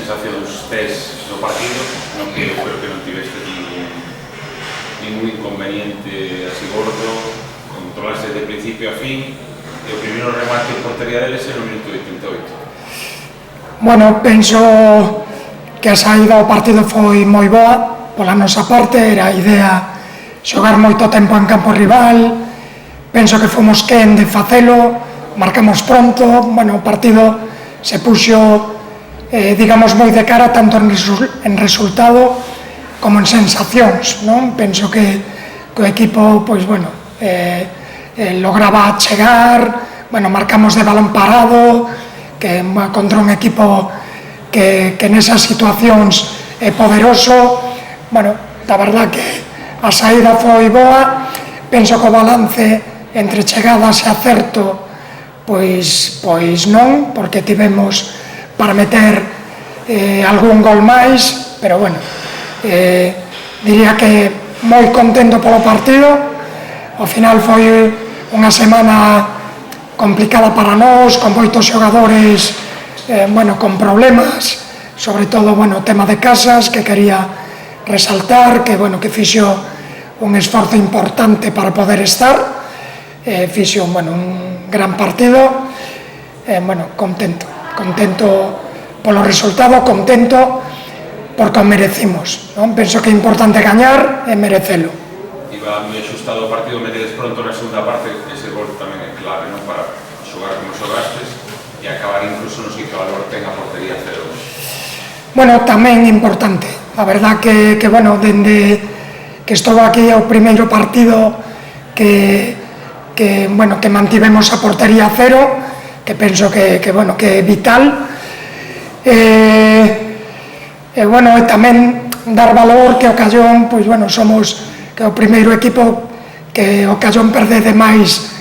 sensacións tes do partido? Non que eu creo que non tiveste ningún inconveniente así gordo, controlaste de principio a fin, e o primeiro remate en portería deles era no minuto 88. Bueno, penso que a saída ao partido foi moi boa pola nosa parte, era a idea xogar moito tempo en campo rival, penso que fomos quen de facelo, marcamos pronto, bueno, o partido se puxo, digamos, moi de cara tanto en resultado como en sensacións, non? Penso que o equipo, pois, bueno, lograba chegar, bueno, marcamos de balón parado, que contra un equipo que nesas situacións é poderoso, bueno, da verdad que a saída foi boa, penso que o balance entre chegadas e acerto, pois non, porque tivemos para meter algún gol máis, pero bueno, diría que moi contento polo partido. Ao final foi unha semana complicada para nós, con moitos xogadores con problemas, sobre todo, o tema de Casas, que quería resaltar, que fixo un esforzo importante para poder estar, fixo un gran partido, contento polo resultado, contento porque o merecimos, non? Penso que é importante gañar e merecelo. Iba moi axustado o partido, metedes pronto na segunda parte, ese gol tamén é clave, non? Para xogar como xogastes e acabar incluso no sitio valor ten a portería 0-2. Bueno, tamén importante, a verdad que dende que estou aquí o primeiro partido que mantivemos a portería 0, que penso que é vital, e tamén dar valor que o Callón, somos que o primeiro equipo que o Callón perde de máis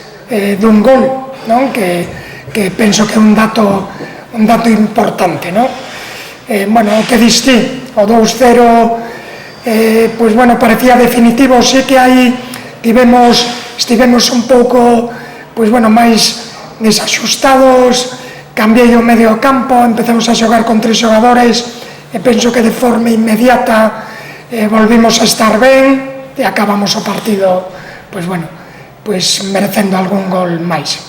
dun gol, non? Que penso que é un dato importante, non? O que diste, o 2-0, parecía definitivo, sí que aí estivemos un pouco, máis desaxustados, cambiei o medio campo, empezamos a xogar con 3 xogadores, e penso que de forma inmediata volvimos a estar ben, e acabamos o partido, merecendo algún gol máis.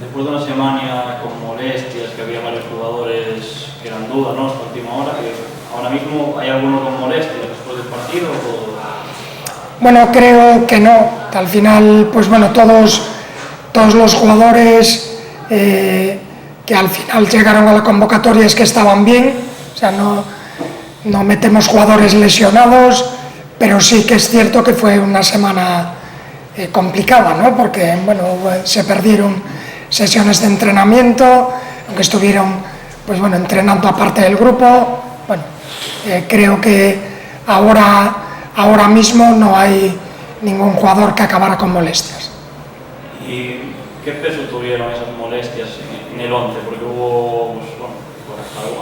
Despois dunha semana con molestias, que había varios jugadores que eran duda, ¿no? Hasta última hora, que ahora mismo hai alguno con molestias despois del partido, o... Bueno, creo que no, que al final, todos los jugadores que al final llegaron a la convocatoria es que estaban bien, o sea, no metemos jugadores lesionados, pero sí que es cierto que fue una semana complicada, ¿no? Porque, se perdieron sesiones de entrenamiento, aunque estuvieron, entrenando aparte del grupo. Creo que ahora mismo no hay ningún jugador que acabara con molestias. ¿Y qué peso tuvieron esas molestias en el 11? Porque hubo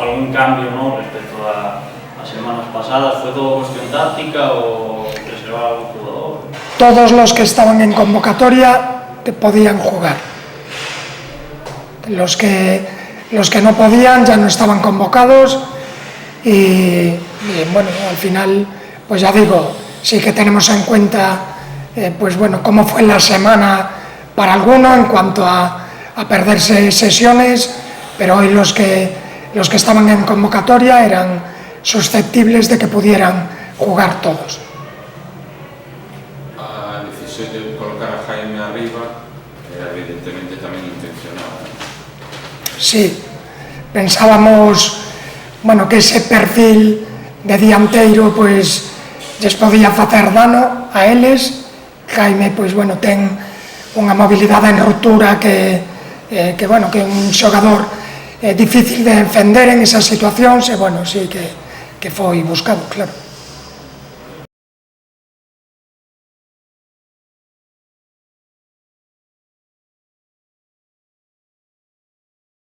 algún cambio, ¿no? Respecto a semanas pasadas. ¿Fue todo cuestión táctica o reservar a algún jugador? Todos los que estaban en convocatoria podían jugar. Los que no podían ya no estaban convocados y al final, ya digo, sí que tenemos en cuenta cómo fue la semana para alguno en cuanto a perderse sesiones, pero hoy los que estaban en convocatoria eran susceptibles de que pudieran jugar todos. A decisión de colocar a Jaime arriba era evidentemente tamén intencionada. Sí, pensábamos que ese perfil de dianteiro lles podía facer dano a eles. Jaime ten unha mobilidade en ruptura que é un xogador difícil de defender en esas situacións, e sí que foi buscado, claro.